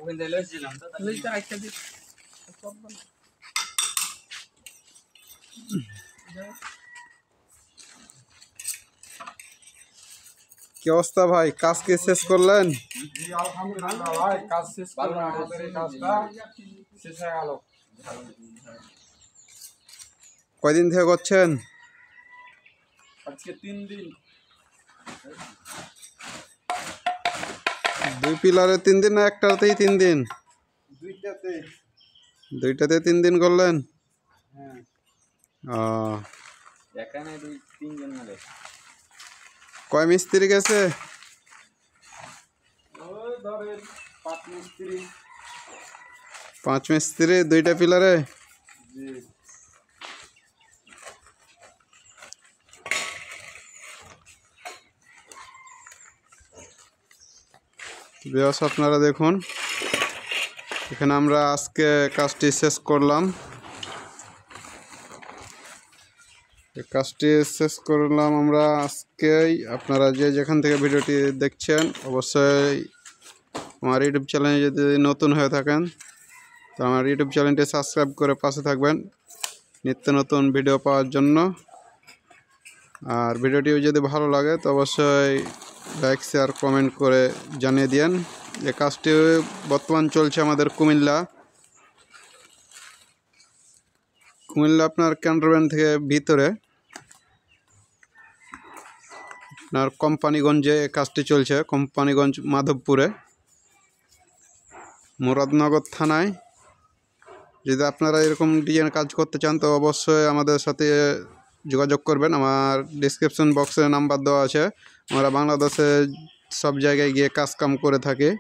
কি অবস্থা ভাই, কাজ কি শেষ করলেন? আলহামদুলিল্লাহ ভাই, কাজ শেষ করলাম। আমাদের এই কাজটা শেষ হয়ে গেল। কয়দিন থেকে করছেন? আজকে 3 দিন। 2 পিলারে 3 দিন না একটাতেই 3 দিন? দুইটাতে 3 দিন করলেন? হ্যাঁ। এখানে 2-3 জন মিলে। কয় মিস্ত্রি গেছে? ওই ধরেন 5 মিস্ত্রি। 5 মিস্ত্রি 2টা পিলারে? জি। ভিউয়ার্স আপনারা দেখুন, এখানে আমরা আজকে কাজটি শেষ করলাম। আমরা আজকেই। আপনারা যে যেখান থেকে ভিডিওটি দেখছেন অবশ্যই আমার ইউটিউব চ্যানেলে যদি নতুন হয়ে থাকেন তো আমার ইউটিউব চ্যানেলটি সাবস্ক্রাইব করে পাশে থাকবেন নিত্য নতুন ভিডিও পাওয়ার জন্য। আর ভিডিওটি যদি ভালো লাগে তো অবশ্যই লাইক শেয়ার কমেন্ট করে জানিয়ে দিন। এই কাজটি বর্তমান চলছে আমাদের কুমিল্লা আপনার ক্যান্টনমেন্ট থেকে ভিতরে আপনার কোম্পানিগঞ্জে এই কাজটি চলছে। কোম্পানিগঞ্জ মাধবপুরে মুরাদনগর থানায়। যদি আপনারা এরকম ডিজাইন কাজ করতে চান তো অবশ্যই আমাদের সাথে যোগাযোগ করবেন। আমার ডিসক্রিপশন বক্সে নাম্বার দেওয়া আছে। আমরা বাংলাদেশে সব জায়গায় গিয়ে কাজ কাম করে থাকি।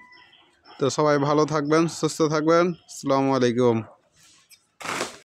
তো সবাই ভালো থাকবেন, সুস্থ থাকবেন। আসসালামু আলাইকুম।